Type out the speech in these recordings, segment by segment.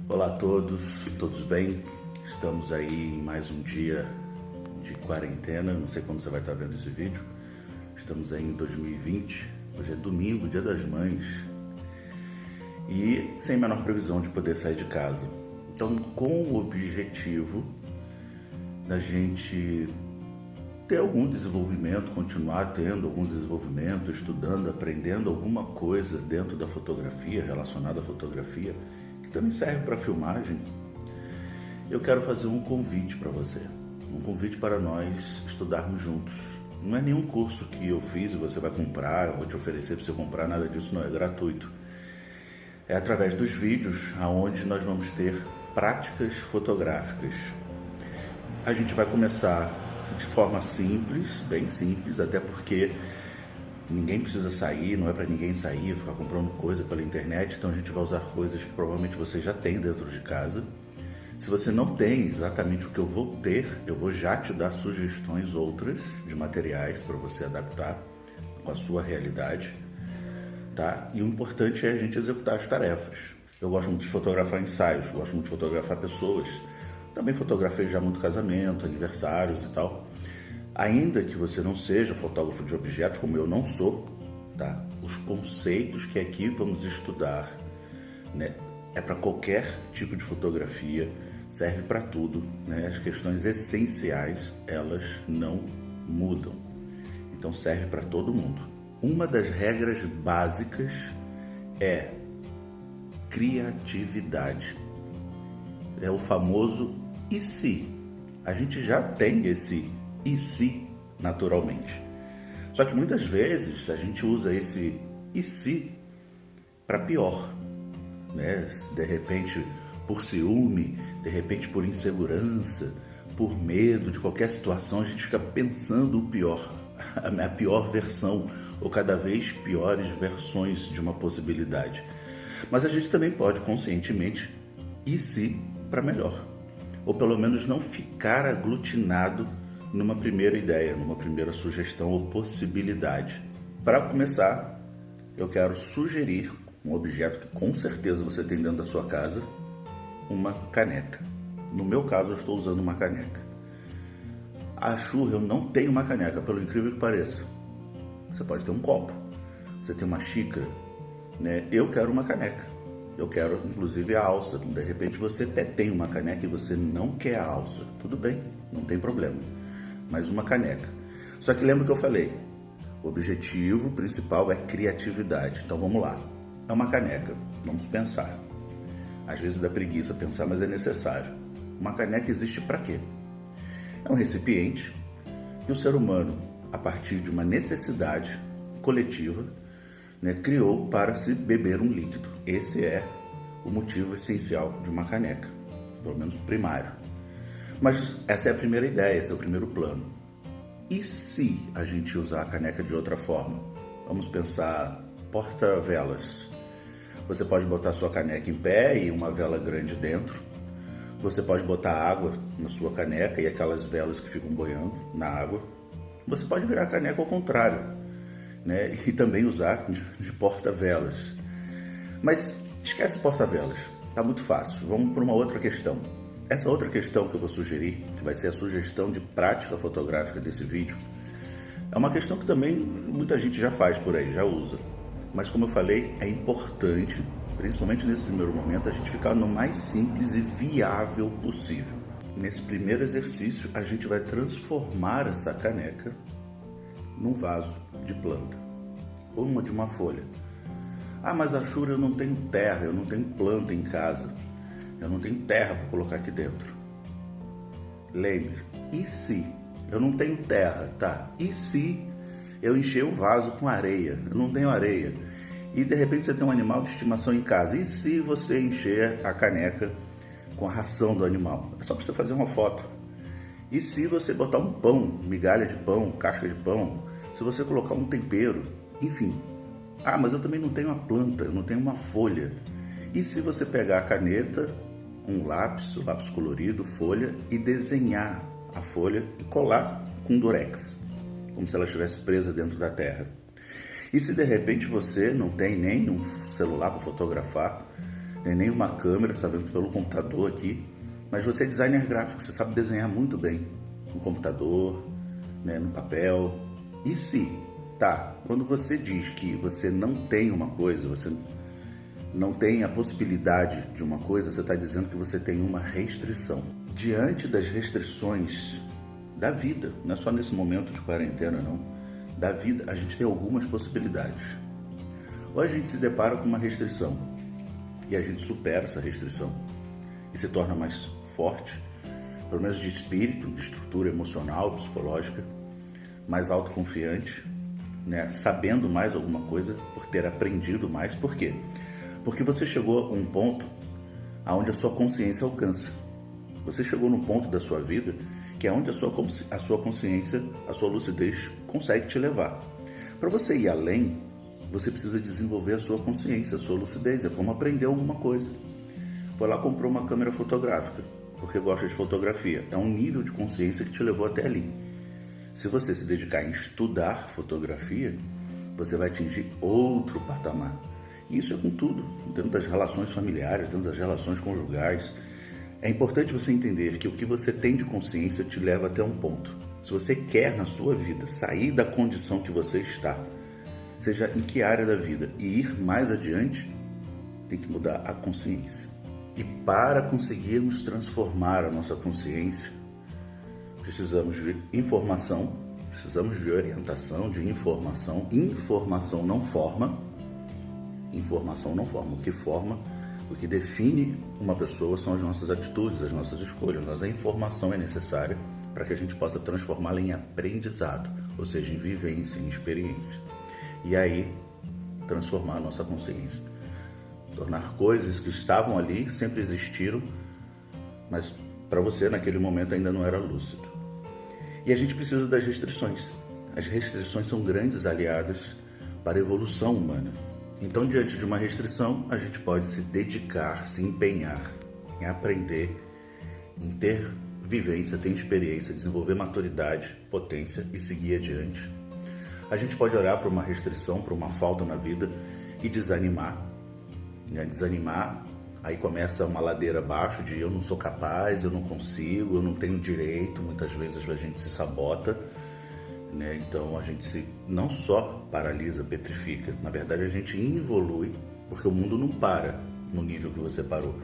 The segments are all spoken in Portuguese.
Olá a todos, todos bem? Estamos aí em mais um dia de quarentena, não sei quando você vai estar vendo esse vídeo. Estamos aí em 2020, hoje é domingo, dia das mães, e sem a menor previsão de poder sair de casa. Então, com o objetivo da gente ter algum desenvolvimento, continuar tendo algum desenvolvimento, estudando, aprendendo alguma coisa dentro da fotografia, relacionada à fotografia, que também serve para filmagem, eu quero fazer um convite para você, um convite para nós estudarmos juntos. Não é nenhum curso que eu fiz e você vai comprar, eu vou te oferecer para você comprar, nada disso, não é gratuito. É através dos vídeos onde nós vamos ter práticas fotográficas. A gente vai começar de forma simples, bem simples, até porque ninguém precisa sair, não é para ninguém sair, ficar comprando coisa pela internet, então a gente vai usar coisas que provavelmente você já tem dentro de casa. Se você não tem exatamente o que eu vou ter, eu vou já te dar sugestões outras de materiais para você adaptar com a sua realidade, tá? E o importante é a gente executar as tarefas. Eu gosto muito de fotografar ensaios, gosto muito de fotografar pessoas. Também fotografei já muito casamento, aniversários e tal. Ainda que você não seja fotógrafo de objetos, como eu não sou, tá? Os conceitos que aqui vamos estudar, né? É para qualquer tipo de fotografia, serve para tudo, né? As questões essenciais, elas não mudam. Então serve para todo mundo. Uma das regras básicas é criatividade. É o famoso e se. A gente já tem esse e se naturalmente. Só que muitas vezes a gente usa esse e se para pior, né? De repente por ciúme, de repente por insegurança, por medo de qualquer situação, a gente fica pensando o pior, a pior versão ou cada vez piores versões de uma possibilidade. Mas a gente também pode conscientemente e se para melhor, ou pelo menos não ficar aglutinado numa primeira ideia, numa primeira sugestão ou possibilidade. Para começar, eu quero sugerir um objeto que com certeza você tem dentro da sua casa, uma caneca. No meu caso, eu estou usando uma caneca. A Shure, eu não tenho uma caneca, pelo incrível que pareça. Você pode ter um copo, você tem uma xícara, né? Eu quero uma caneca. Eu quero, inclusive, a alça. De repente, você até tem uma caneca e você não quer a alça. Tudo bem, não tem problema. Mas uma caneca. Só que lembra que eu falei, o objetivo principal é criatividade. Então, vamos lá. É uma caneca. Vamos pensar. Às vezes dá preguiça pensar, mas é necessário. Uma caneca existe para quê? É um recipiente que o ser humano, a partir de uma necessidade coletiva, né, criou para se beber um líquido. Esse é o motivo essencial de uma caneca, pelo menos primário. Mas essa é a primeira ideia, esse é o primeiro plano. E se a gente usar a caneca de outra forma? Vamos pensar porta-velas. Você pode botar sua caneca em pé e uma vela grande dentro. Você pode botar água na sua caneca e aquelas velas que ficam boiando na água. Você pode virar a caneca ao contrário, né? E também usar de porta-velas. Mas esquece porta-velas, tá muito fácil. Vamos para uma outra questão. Essa outra questão que eu vou sugerir, que vai ser a sugestão de prática fotográfica desse vídeo, é uma questão que também muita gente já faz por aí, já usa. Mas como eu falei, é importante, principalmente nesse primeiro momento, a gente ficar no mais simples e viável possível. Nesse primeiro exercício, a gente vai transformar essa caneca num vaso de planta, ou de uma folha. Ah, mas a Shure, eu não tenho terra, eu não tenho planta em casa, eu não tenho terra para colocar aqui dentro. Lembre, e se? Eu não tenho terra, tá? E se eu encher o vaso com areia? Eu não tenho areia. E de repente você tem um animal de estimação em casa. E se você encher a caneca com a ração do animal? É só para você fazer uma foto. E se você botar um pão, migalha de pão, casca de pão, se você colocar um tempero, enfim. Ah, mas eu também não tenho uma planta, eu não tenho uma folha. E se você pegar a caneta, um lápis, lápis colorido, folha, e desenhar a folha e colar com durex, como se ela estivesse presa dentro da terra? E se de repente você não tem nem um celular para fotografar, nem nenhuma câmera, você está vendo pelo computador aqui, mas você é designer gráfico, você sabe desenhar muito bem no computador, né, no papel. E se, tá, quando você diz que você não tem uma coisa, você não tem a possibilidade de uma coisa, você está dizendo que você tem uma restrição. Diante das restrições da vida, não é só nesse momento de quarentena não, da vida, a gente tem algumas possibilidades. Ou a gente se depara com uma restrição e a gente supera essa restrição e se torna mais forte, pelo menos de espírito, de estrutura emocional, psicológica, mais autoconfiante, né? Sabendo mais alguma coisa, por ter aprendido mais. Por quê? Porque você chegou a um ponto onde a sua consciência alcança. Você chegou num ponto da sua vida que é onde a sua consciência, a sua lucidez consegue te levar. Para você ir além, você precisa desenvolver a sua consciência, a sua lucidez. É como aprender alguma coisa. Foi lá, comprou uma câmera fotográfica, porque gosta de fotografia. É um nível de consciência que te levou até ali. Se você se dedicar em estudar fotografia, você vai atingir outro patamar. E isso é com tudo, dentro das relações familiares, dentro das relações conjugais. É importante você entender que o que você tem de consciência te leva até um ponto. Se você quer na sua vida sair da condição que você está, seja em que área da vida, e ir mais adiante, tem que mudar a consciência. E para conseguirmos transformar a nossa consciência, precisamos de informação, precisamos de orientação, de informação. Informação não forma. Informação não forma. O que forma, o que define uma pessoa são as nossas atitudes, as nossas escolhas. Mas a informação é necessária para que a gente possa transformá-la em aprendizado, ou seja, em vivência, em experiência. E aí, transformar a nossa consciência. Tornar coisas que estavam ali, sempre existiram, mas para você naquele momento ainda não era lúcido. E a gente precisa das restrições. As restrições são grandes aliadas para a evolução humana. Então, diante de uma restrição, a gente pode se dedicar, se empenhar em aprender, em ter vivência, ter experiência, desenvolver maturidade, potência e seguir adiante. A gente pode olhar para uma restrição, para uma falta na vida e desanimar. Desanimar, aí começa uma ladeira abaixo de eu não sou capaz, eu não consigo, eu não tenho direito. Muitas vezes a gente se sabota, né? Então a gente não só paralisa, petrifica, na verdade a gente involui, porque o mundo não para no nível que você parou.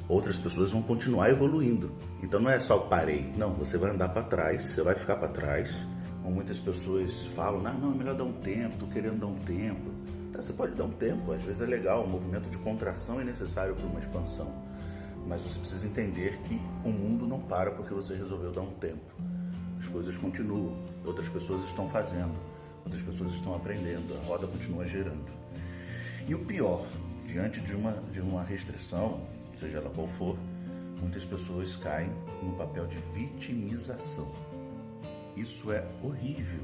Outras pessoas vão continuar evoluindo. Então não é só parei, não, você vai andar para trás, você vai ficar para trás. Como muitas pessoas falam, não, é melhor dar um tempo, tô querendo dar um tempo. Tá, você pode dar um tempo, às vezes é legal, um movimento de contração é necessário para uma expansão. Mas você precisa entender que o mundo não para porque você resolveu dar um tempo. As coisas continuam, outras pessoas estão fazendo, outras pessoas estão aprendendo, a roda continua girando. E o pior, diante de uma restrição, seja ela qual for, muitas pessoas caem no papel de vitimização. Isso é horrível,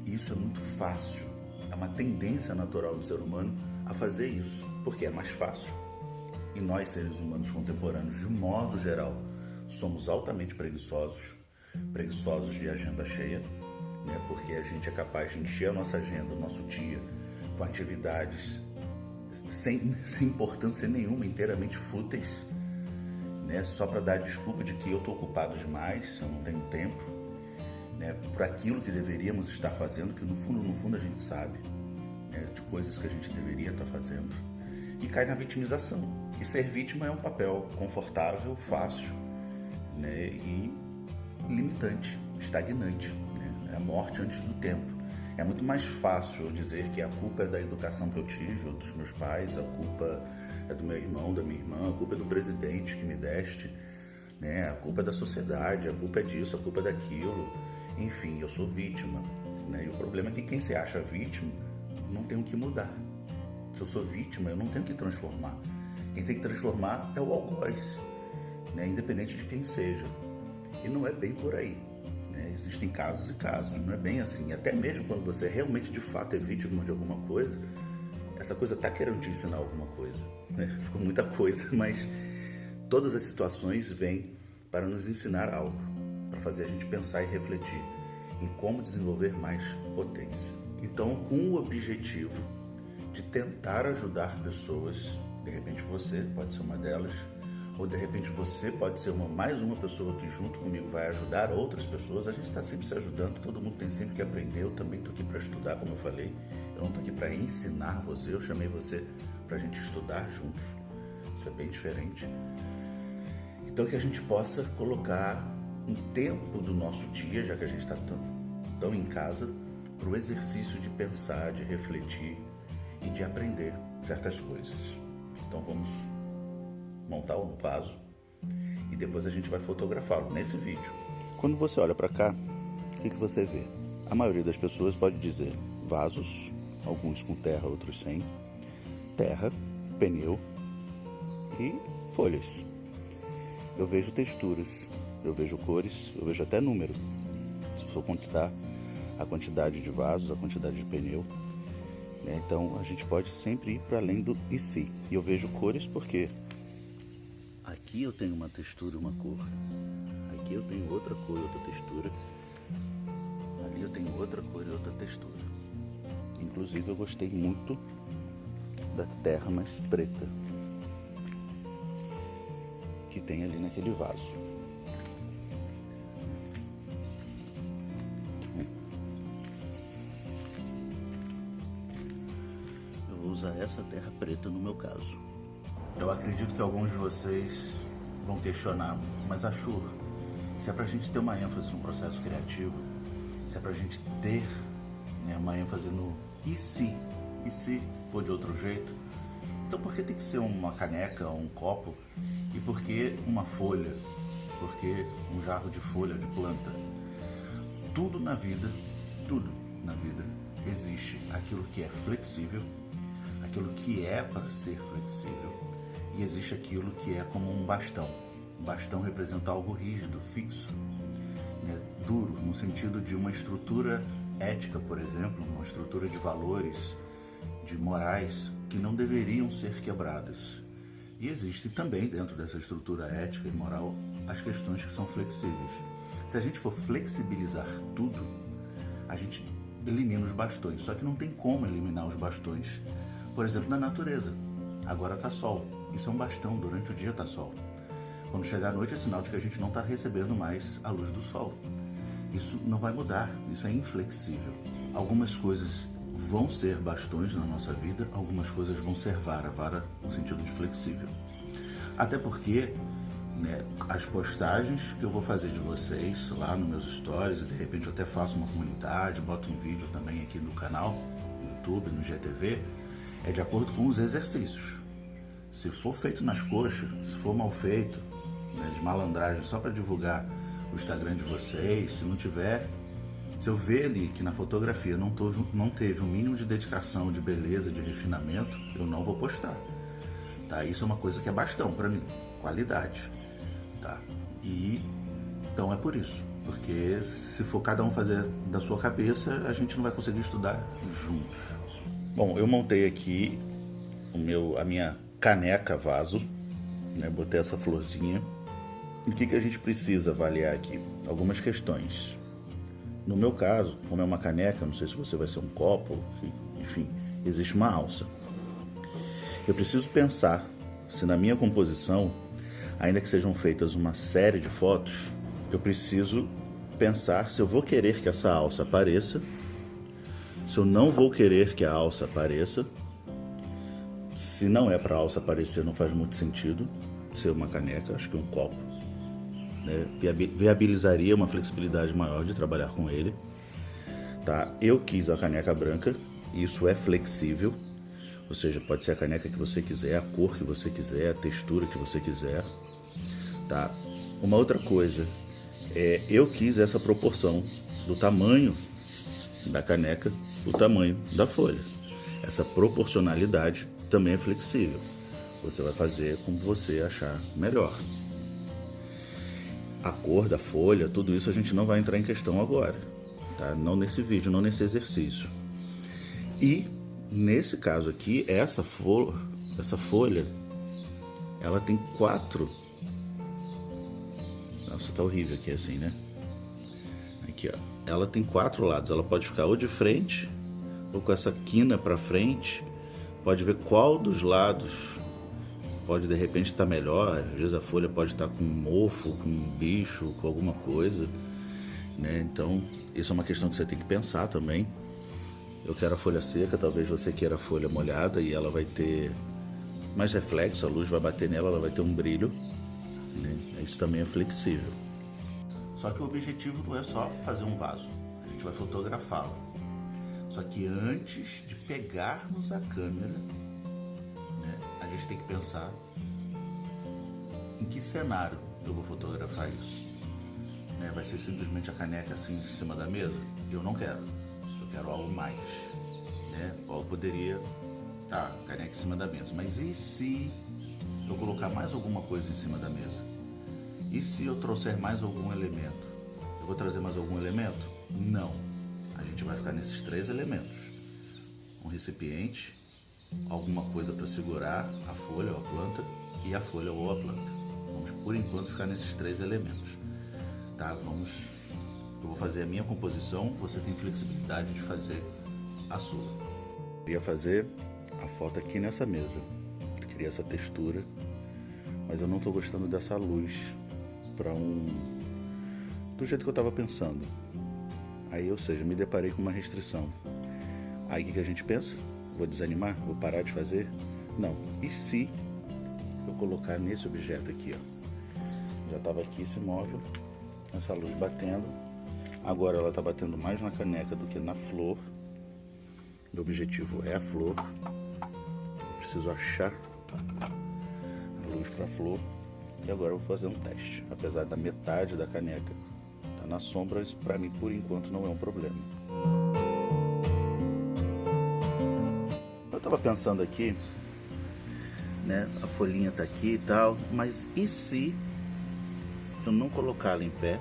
e isso é muito fácil. É uma tendência natural do ser humano a fazer isso, porque é mais fácil. E nós, seres humanos contemporâneos, de um modo geral, somos altamente preguiçosos de agenda cheia, né? Porque a gente é capaz de encher a nossa agenda, o nosso dia, com atividades sem importância nenhuma, inteiramente fúteis, né? Só para dar desculpa de que eu estou ocupado demais, eu não tenho tempo, né? Por aquilo que deveríamos estar fazendo, que no fundo a gente sabe, né? De coisas que a gente deveria estar fazendo, e cai na vitimização. E ser vítima é um papel confortável, fácil, né? E limitante, estagnante, né? É a morte antes do tempo. É muito mais fácil eu dizer que a culpa é da educação que eu tive, ou dos meus pais, a culpa é do meu irmão, da minha irmã, a culpa é do presidente que me deste, né? A culpa é da sociedade, a culpa é disso, a culpa é daquilo. Enfim, eu sou vítima, né? E o problema é que quem se acha vítima não tem o que mudar. Se eu sou vítima, eu não tenho que transformar. Quem tem que transformar é o algoz, né? Independente de quem seja. E não é bem por aí, né? Existem casos e casos, não é bem assim. Até mesmo quando você realmente, de fato, é vítima de alguma coisa, essa coisa está querendo te ensinar alguma coisa, né? Ficou muita coisa, mas todas as situações vêm para nos ensinar algo, para fazer a gente pensar e refletir em como desenvolver mais potência. Então, com o objetivo de tentar ajudar pessoas De repente você pode ser uma delas, ou de repente você pode ser mais uma pessoa que junto comigo vai ajudar outras pessoas. A gente está sempre se ajudando, todo mundo tem sempre que aprender. Eu também estou aqui para estudar, como eu falei. Eu não estou aqui para ensinar você, eu chamei você para a gente estudar juntos. Isso é bem diferente. Então que a gente possa colocar um tempo do nosso dia, já que a gente está tão em casa, para o exercício de pensar, de refletir e de aprender certas coisas. Então vamos montar um vaso e depois a gente vai fotografá-lo nesse vídeo. Quando você olha para cá, o que você vê? A maioria das pessoas pode dizer vasos, alguns com terra, outros sem, terra, pneu e folhas. Eu vejo texturas, eu vejo cores, eu vejo até número. Se eu for contar a quantidade de vasos, a quantidade de pneu, né? Então a gente pode sempre ir para além do e se. E eu vejo cores porque aqui eu tenho uma textura e uma cor, aqui eu tenho outra cor e outra textura, ali eu tenho outra cor e outra textura. Inclusive eu gostei muito da terra mais preta que tem ali naquele vaso. Eu vou usar essa terra preta no meu caso. Eu acredito que alguns de vocês vão questionar, mas Ashur, se é pra gente ter uma ênfase no processo criativo, se é pra gente ter, né, uma ênfase no e se for de outro jeito, então por que tem que ser uma caneca ou um copo? E por que uma folha? Por que um jarro de folha, de planta? Tudo na vida existe aquilo que é flexível, aquilo que é para ser flexível, e existe aquilo que é como um bastão. Um bastão representa algo rígido, fixo, né? Duro, no sentido de uma estrutura ética, por exemplo, uma estrutura de valores, de morais, que não deveriam ser quebradas. E existe também dentro dessa estrutura ética e moral as questões que são flexíveis. Se a gente for flexibilizar tudo, a gente elimina os bastões, só que não tem como eliminar os bastões. Por exemplo, na natureza, agora está sol, isso é um bastão, durante o dia está sol. Quando chegar a noite é sinal de que a gente não está recebendo mais a luz do sol. Isso não vai mudar, isso é inflexível. Algumas coisas vão ser bastões na nossa vida, algumas coisas vão ser vara no sentido de flexível. Até porque, né, as postagens que eu vou fazer de vocês lá nos meus stories, e de repente eu até faço uma comunidade, boto um vídeo também aqui no canal, no YouTube, no GTV, é de acordo com os exercícios. Se for feito nas coxas, se for mal feito, né, de malandragem só para divulgar o Instagram de vocês, se não tiver, se eu ver ali que na fotografia não teve um mínimo de dedicação, de beleza, de refinamento, eu não vou postar, tá? Isso é uma coisa que é bastão para mim, qualidade, tá? E então é por isso, porque se for cada um fazer da sua cabeça, a gente não vai conseguir estudar juntos. Bom, eu montei aqui a minha caneca vaso, né? Botei essa florzinha. E o que a gente precisa avaliar aqui? Algumas questões. No meu caso, como é uma caneca, não sei se você vai ser um copo, enfim, existe uma alça. Eu preciso pensar se na minha composição, ainda que sejam feitas uma série de fotos, eu preciso pensar se eu vou querer que essa alça apareça, se eu não vou querer que a alça apareça. Se não é para a alça aparecer, não faz muito sentido ser uma caneca, acho que um copo, né, viabilizaria uma flexibilidade maior de trabalhar com ele, tá? Eu quis a caneca branca, isso é flexível, ou seja, pode ser a caneca que você quiser, a cor que você quiser, a textura que você quiser, tá? Uma outra coisa, eu quis essa proporção do tamanho da caneca, do tamanho da folha. Essa proporcionalidade também é flexível, você vai fazer como você achar melhor. A cor da folha, tudo isso a gente não vai entrar em questão agora, tá? Não nesse vídeo, não nesse exercício. E nesse caso aqui, essa folha, ela tem 4. Nossa, tá horrível aqui assim, né? Aqui, ó. Ela tem 4 lados. Ela pode ficar ou de frente, ou com essa quina para frente. Pode ver qual dos lados pode de repente estar melhor, às vezes a folha pode estar com um mofo, com um bicho, com alguma coisa, né? Então, isso é uma questão que você tem que pensar também. Eu quero a folha seca, talvez você queira a folha molhada e ela vai ter mais reflexo, a luz vai bater nela, ela vai ter um brilho, né? Isso também é flexível. Só que o objetivo não é só fazer um vaso, a gente vai fotografá-lo. Só que antes de pegarmos a câmera, né, a gente tem que pensar em que cenário eu vou fotografar isso. Né? Vai ser simplesmente a caneca assim em cima da mesa? Eu não quero. Eu quero algo mais. Né? Ou eu poderia... Tá, caneca em cima da mesa. Mas e se eu colocar mais alguma coisa em cima da mesa? E se eu trouxer mais algum elemento? Eu vou trazer mais algum elemento? Não. A gente vai ficar nesses 3 elementos. Um recipiente, alguma coisa para segurar a folha ou a planta e a folha ou a planta. Vamos, por enquanto, ficar nesses 3 elementos. Tá? Eu vou fazer a minha composição, você tem flexibilidade de fazer a sua. Eu queria fazer a foto aqui nessa mesa. Eu queria essa textura, mas eu não estou gostando dessa luz do jeito que eu estava pensando. Aí, ou seja, me deparei com uma restrição. Aí o que a gente pensa? Vou desanimar? Vou parar de fazer? Não. E se eu colocar nesse objeto aqui, ó? Já estava aqui esse móvel, essa luz batendo. Agora ela está batendo mais na caneca do que na flor. Meu objetivo é a flor. Eu preciso achar a luz para a flor. E agora eu vou fazer um teste. Apesar da metade da caneca tá na sombra, isso para mim por enquanto não é um problema. Eu estava pensando aqui, né? A folhinha tá aqui e tal, mas e se eu não colocá-la em pé,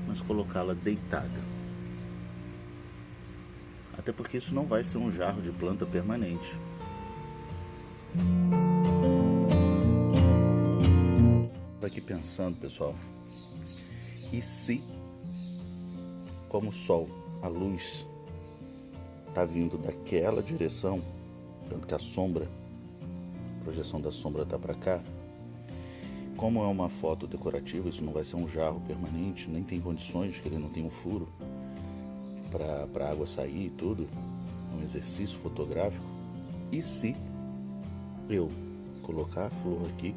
mas colocá-la deitada? Até porque isso não vai ser um jarro de planta permanente. Estou aqui pensando, pessoal, e se, como o sol, a luz está vindo daquela direção, tanto que a projeção da sombra está para cá, como é uma foto decorativa, isso não vai ser um jarro permanente, nem tem condições, que ele não tem um furo para a água sair e tudo, é um exercício fotográfico. E se eu colocar a flor aqui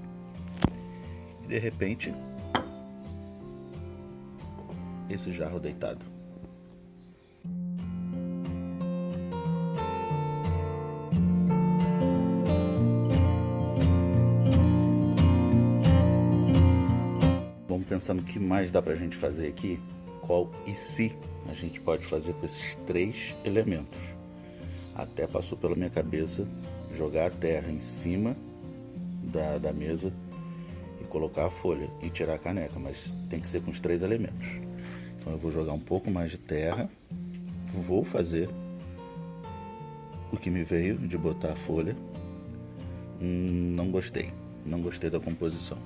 e de repente esse jarro deitado? Vamos pensar no que mais dá pra gente fazer aqui. Qual e se a gente pode fazer com esses 3 elementos? Até passou pela minha cabeça jogar a terra em cima da mesa e colocar a folha e tirar a caneca, mas tem que ser com os 3 elementos. Então eu vou jogar um pouco mais de terra, vou fazer o que me veio de botar a folha. Não gostei da composição.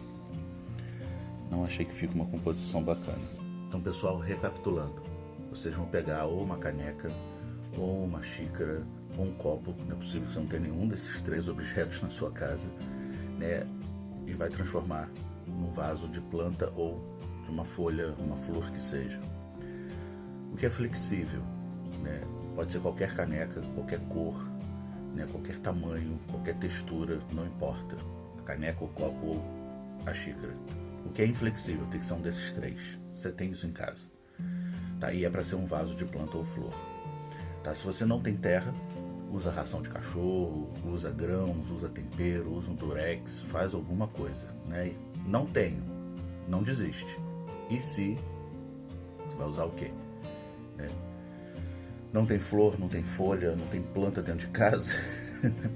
Não achei que fica uma composição bacana. Então, pessoal, recapitulando, vocês vão pegar ou uma caneca, ou uma xícara, ou um copo, não é possível que você não tenha nenhum desses 3 objetos na sua casa, né? E vai transformar num vaso de planta ou de uma folha, uma flor que seja. O que é flexível, né? Pode ser qualquer caneca, qualquer cor, né? Qualquer tamanho, qualquer textura, não importa. A caneca, o copo ou a xícara. O que é inflexível tem que ser um desses 3. Você tem isso em casa, tá? E é para ser um vaso de planta ou flor, tá? Se você não tem terra, usa ração de cachorro, usa grãos, usa tempero, usa um durex, faz alguma coisa, né? Não tenho, não desiste. E se você vai usar o quê? Né? Não tem flor, não tem folha, não tem planta dentro de casa,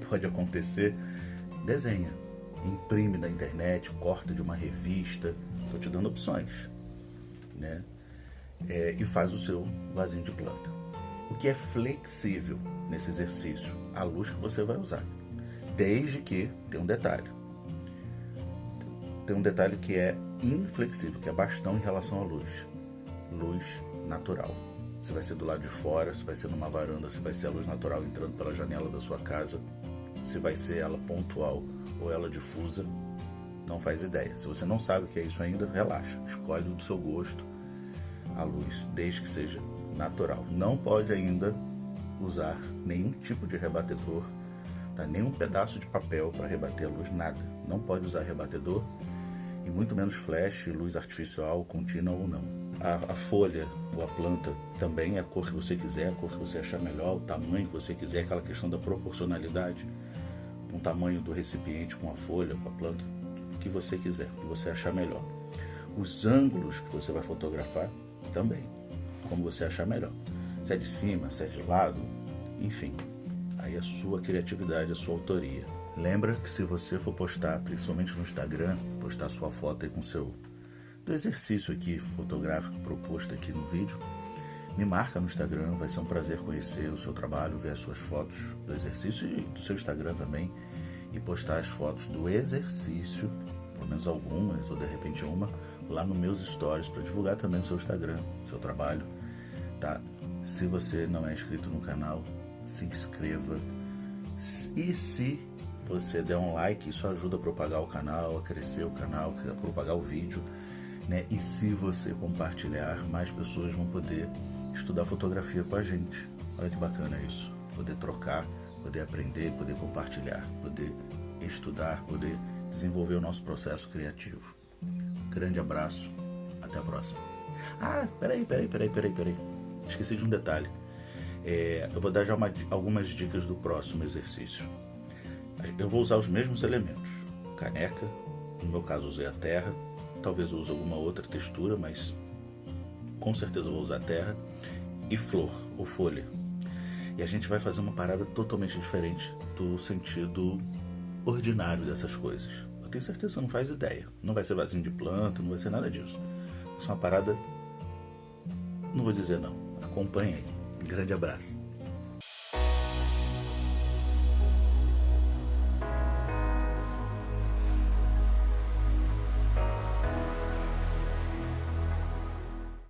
pode acontecer. Desenha, imprime na internet, corta de uma revista. Estou te dando opções, né? E faz o seu vasinho de planta. O que é flexível nesse exercício? A luz que você vai usar. Desde que tem um detalhe. Tem um detalhe que é inflexível, que é bastão em relação à luz. Luz natural. Se vai ser do lado de fora, se vai ser numa varanda, se vai ser a luz natural entrando pela janela da sua casa, se vai ser ela pontual ou ela difusa, não faz ideia. Se você não sabe o que é isso ainda, relaxa, escolhe do seu gosto a luz, desde que seja natural. Não pode ainda usar nenhum tipo de rebatedor, tá? Nenhum pedaço de papel para rebater a luz, nada. Não pode usar rebatedor e muito menos flash, luz artificial, contínua ou não. A folha ou a planta também é a cor que você quiser, a cor que você achar melhor, o tamanho que você quiser, aquela questão da proporcionalidade, o tamanho do recipiente com a folha, com a planta, o que você quiser, o que você achar melhor. Os ângulos que você vai fotografar também, como você achar melhor. Se é de cima, se é de lado, enfim, aí é a sua criatividade, a sua autoria. Lembra que se você for postar, principalmente no Instagram, postar sua foto aí com do exercício aqui fotográfico proposto aqui no vídeo, me marca no Instagram, vai ser um prazer conhecer o seu trabalho, ver as suas fotos do exercício e do seu Instagram também, e postar as fotos do exercício, pelo menos algumas, ou de repente uma, lá nos meus stories, para divulgar também o seu Instagram, o seu trabalho, tá? Se você não é inscrito no canal, se inscreva, e se você der um like, isso ajuda a propagar o canal, a crescer o canal, a propagar o vídeo, né? E se você compartilhar, mais pessoas vão poder estudar fotografia com a gente. Olha que bacana isso, poder trocar, poder aprender, poder compartilhar, poder estudar, poder desenvolver o nosso processo criativo. Grande abraço, até a próxima. Ah, peraí. Esqueci de um detalhe. Eu vou dar já algumas dicas do próximo exercício. Eu vou usar os mesmos elementos. Caneca, no meu caso usei a terra, talvez eu use alguma outra textura, mas com certeza eu vou usar terra, e flor ou folha. E a gente vai fazer uma parada totalmente diferente do sentido ordinário dessas coisas. Eu tenho certeza que você não faz ideia. Não vai ser vasinho de planta, não vai ser nada disso. Isso é uma parada, não vou dizer não. Acompanhe aí. Grande abraço.